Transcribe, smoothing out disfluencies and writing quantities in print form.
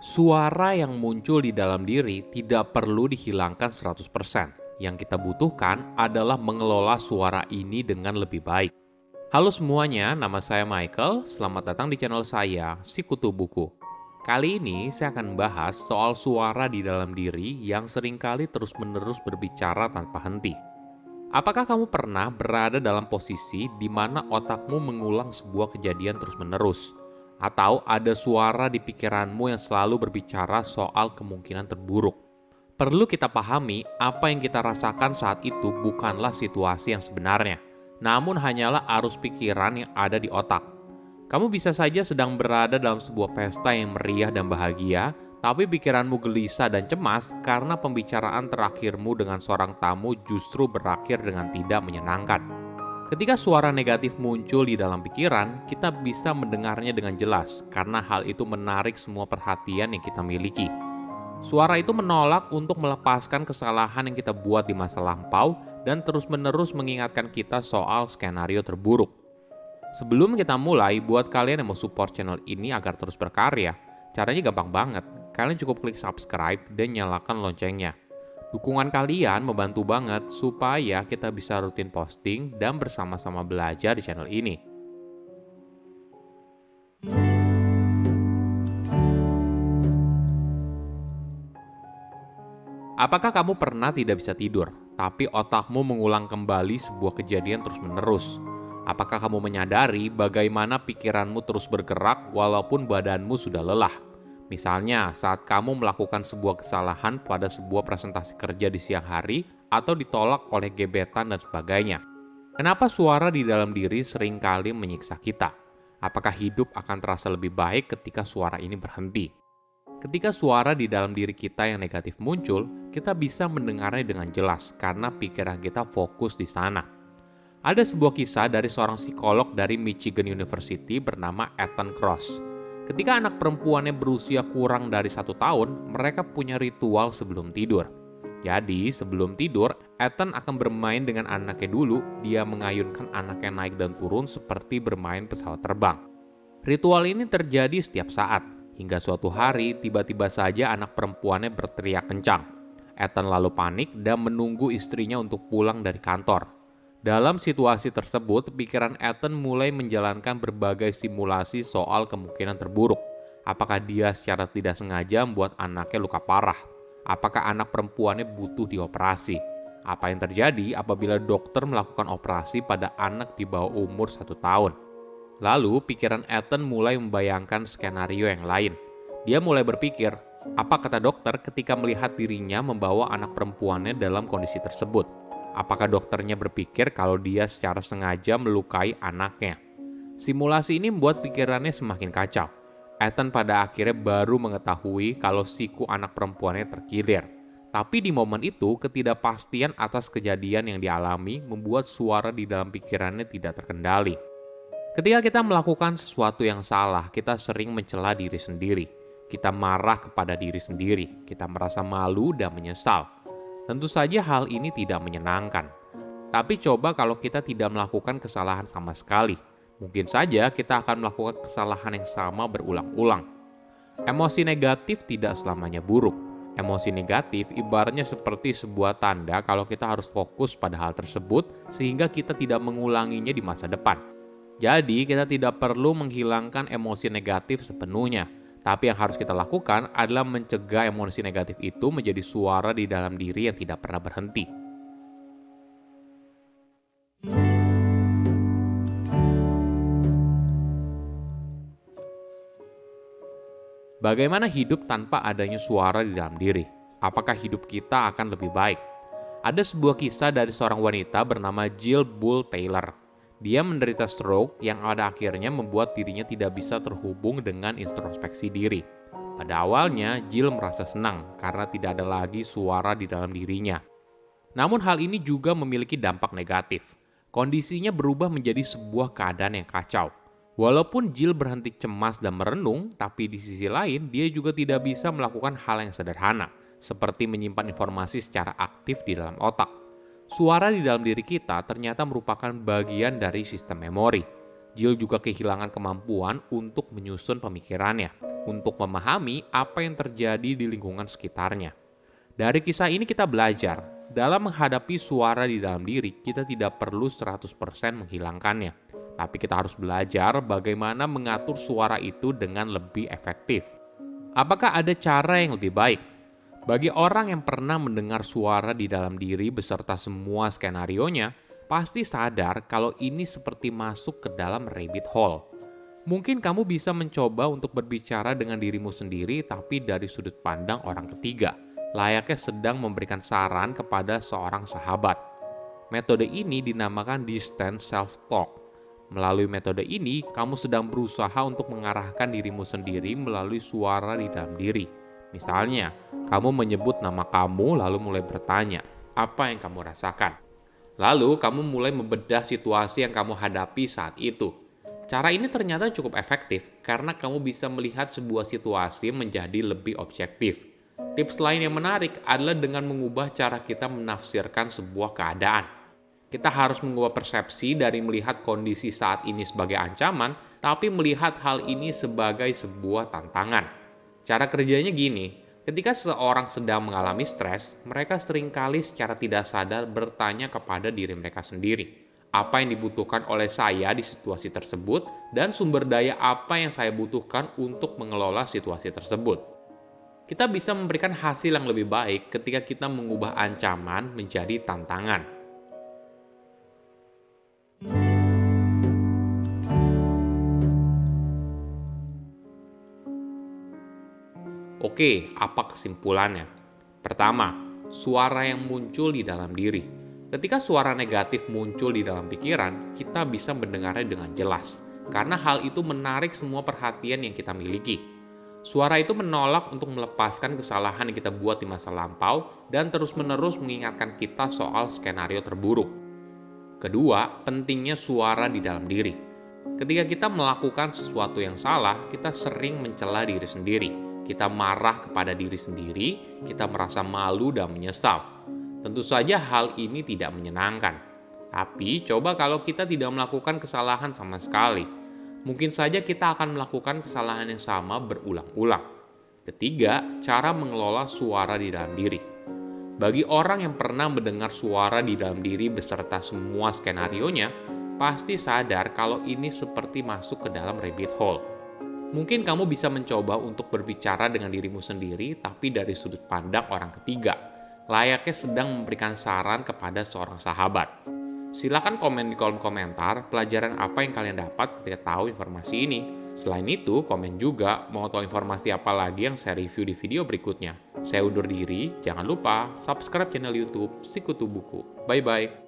Suara yang muncul di dalam diri tidak perlu dihilangkan 100%. Yang kita butuhkan adalah mengelola suara ini dengan lebih baik. Halo semuanya, nama saya Michael. Selamat datang di channel saya, Sikutu Buku. Kali ini saya akan membahas soal suara di dalam diri yang seringkali terus-menerus berbicara tanpa henti. Apakah kamu pernah berada dalam posisi di mana otakmu mengulang sebuah kejadian terus-menerus? Atau ada suara di pikiranmu yang selalu berbicara soal kemungkinan terburuk? Perlu kita pahami, apa yang kita rasakan saat itu bukanlah situasi yang sebenarnya, namun hanyalah arus pikiran yang ada di otak. Kamu bisa saja sedang berada dalam sebuah pesta yang meriah dan bahagia, tapi pikiranmu gelisah dan cemas karena pembicaraan terakhirmu dengan seorang tamu justru berakhir dengan tidak menyenangkan. Ketika suara negatif muncul di dalam pikiran, kita bisa mendengarnya dengan jelas karena hal itu menarik semua perhatian yang kita miliki. Suara itu menolak untuk melepaskan kesalahan yang kita buat di masa lampau dan terus-menerus mengingatkan kita soal skenario terburuk. Sebelum kita mulai, buat kalian yang mau support channel ini agar terus berkarya, caranya gampang banget. Kalian cukup klik subscribe dan nyalakan loncengnya. Dukungan kalian membantu banget supaya kita bisa rutin posting dan bersama-sama belajar di channel ini. Apakah kamu pernah tidak bisa tidur, tapi otakmu mengulang kembali sebuah kejadian terus-menerus? Apakah kamu menyadari bagaimana pikiranmu terus bergerak walaupun badanmu sudah lelah? Misalnya, saat kamu melakukan sebuah kesalahan pada sebuah presentasi kerja di siang hari atau ditolak oleh gebetan dan sebagainya. Kenapa suara di dalam diri seringkali menyiksa kita? Apakah hidup akan terasa lebih baik ketika suara ini berhenti? Ketika suara di dalam diri kita yang negatif muncul, kita bisa mendengarnya dengan jelas karena pikiran kita fokus di sana. Ada sebuah kisah dari seorang psikolog dari Michigan University bernama Ethan Kross. Ketika anak perempuannya berusia kurang dari 1 tahun, mereka punya ritual sebelum tidur. Jadi, sebelum tidur, Ethan akan bermain dengan anaknya dulu. Dia mengayunkan anaknya naik dan turun seperti bermain pesawat terbang. Ritual ini terjadi setiap saat, hingga suatu hari tiba-tiba saja anak perempuannya berteriak kencang. Ethan lalu panik dan menunggu istrinya untuk pulang dari kantor. Dalam situasi tersebut, pikiran Ethan mulai menjalankan berbagai simulasi soal kemungkinan terburuk. Apakah dia secara tidak sengaja membuat anaknya luka parah? Apakah anak perempuannya butuh dioperasi? Apa yang terjadi apabila dokter melakukan operasi pada anak di bawah umur 1 tahun? Lalu, pikiran Ethan mulai membayangkan skenario yang lain. Dia mulai berpikir, apa kata dokter ketika melihat dirinya membawa anak perempuannya dalam kondisi tersebut? Apakah dokternya berpikir kalau dia secara sengaja melukai anaknya? Simulasi ini membuat pikirannya semakin kacau. Ethan pada akhirnya baru mengetahui kalau siku anak perempuannya terkilir. Tapi di momen itu, ketidakpastian atas kejadian yang dialami membuat suara di dalam pikirannya tidak terkendali. Ketika kita melakukan sesuatu yang salah, kita sering mencela diri sendiri. Kita marah kepada diri sendiri. Kita merasa malu dan menyesal. Tentu saja hal ini tidak menyenangkan. Tapi coba kalau kita tidak melakukan kesalahan sama sekali. Mungkin saja kita akan melakukan kesalahan yang sama berulang-ulang. Emosi negatif tidak selamanya buruk. Emosi negatif ibaratnya seperti sebuah tanda kalau kita harus fokus pada hal tersebut sehingga kita tidak mengulanginya di masa depan. Jadi kita tidak perlu menghilangkan emosi negatif sepenuhnya. Tapi yang harus kita lakukan adalah mencegah emosi negatif itu menjadi suara di dalam diri yang tidak pernah berhenti. Bagaimana hidup tanpa adanya suara di dalam diri? Apakah hidup kita akan lebih baik? Ada sebuah kisah dari seorang wanita bernama Jill Bull Taylor. Dia menderita stroke yang pada akhirnya membuat dirinya tidak bisa terhubung dengan introspeksi diri. Pada awalnya, Jill merasa senang karena tidak ada lagi suara di dalam dirinya. Namun hal ini juga memiliki dampak negatif. Kondisinya berubah menjadi sebuah keadaan yang kacau. Walaupun Jill berhenti cemas dan merenung, tapi di sisi lain dia juga tidak bisa melakukan hal yang sederhana, seperti menyimpan informasi secara aktif di dalam otak. Suara di dalam diri kita ternyata merupakan bagian dari sistem memori. Jill juga kehilangan kemampuan untuk menyusun pemikirannya. untuk memahami apa yang terjadi di lingkungan sekitarnya. Dari kisah ini kita belajar, dalam menghadapi suara di dalam diri, kita tidak perlu 100% menghilangkannya. Tapi kita harus belajar bagaimana mengatur suara itu dengan lebih efektif. Apakah ada cara yang lebih baik? Bagi orang yang pernah mendengar suara di dalam diri beserta semua skenarionya, pasti sadar kalau ini seperti masuk ke dalam rabbit hole. Mungkin kamu bisa mencoba untuk berbicara dengan dirimu sendiri tapi dari sudut pandang orang ketiga, layaknya sedang memberikan saran kepada seorang sahabat. Metode ini dinamakan distance self-talk. Melalui metode ini, kamu sedang berusaha untuk mengarahkan dirimu sendiri melalui suara di dalam diri. Misalnya, kamu menyebut nama kamu lalu mulai bertanya, apa yang kamu rasakan? Lalu, kamu mulai membedah situasi yang kamu hadapi saat itu. Cara ini ternyata cukup efektif karena kamu bisa melihat sebuah situasi menjadi lebih objektif. Tips lain yang menarik adalah dengan mengubah cara kita menafsirkan sebuah keadaan. Kita harus mengubah persepsi dari melihat kondisi saat ini sebagai ancaman, tapi melihat hal ini sebagai sebuah tantangan. Cara kerjanya gini, ketika seseorang sedang mengalami stres, mereka seringkali secara tidak sadar bertanya kepada diri mereka sendiri. Apa yang dibutuhkan oleh saya di situasi tersebut, dan sumber daya apa yang saya butuhkan untuk mengelola situasi tersebut. Kita bisa memberikan hasil yang lebih baik ketika kita mengubah ancaman menjadi tantangan. Oke, apa kesimpulannya? Pertama, suara yang muncul di dalam diri. Ketika suara negatif muncul di dalam pikiran, kita bisa mendengarnya dengan jelas, karena hal itu menarik semua perhatian yang kita miliki. Suara itu menolak untuk melepaskan kesalahan yang kita buat di masa lampau dan terus-menerus mengingatkan kita soal skenario terburuk. Kedua, pentingnya suara di dalam diri. Ketika kita melakukan sesuatu yang salah, kita sering mencela diri sendiri. Kita marah kepada diri sendiri, kita merasa malu dan menyesal. Tentu saja hal ini tidak menyenangkan. Tapi coba kalau kita tidak melakukan kesalahan sama sekali. Mungkin saja kita akan melakukan kesalahan yang sama berulang-ulang. Ketiga, cara mengelola suara di dalam diri. Bagi orang yang pernah mendengar suara di dalam diri beserta semua skenarionya, pasti sadar kalau ini seperti masuk ke dalam rabbit hole. Mungkin kamu bisa mencoba untuk berbicara dengan dirimu sendiri, tapi dari sudut pandang orang ketiga, layaknya sedang memberikan saran kepada seorang sahabat. Silakan komen di kolom komentar pelajaran apa yang kalian dapat ketika tahu informasi ini. Selain itu, komen juga mau tahu informasi apa lagi yang saya review di video berikutnya. Saya undur diri, jangan lupa subscribe channel YouTube Sikutu Buku. Bye-bye.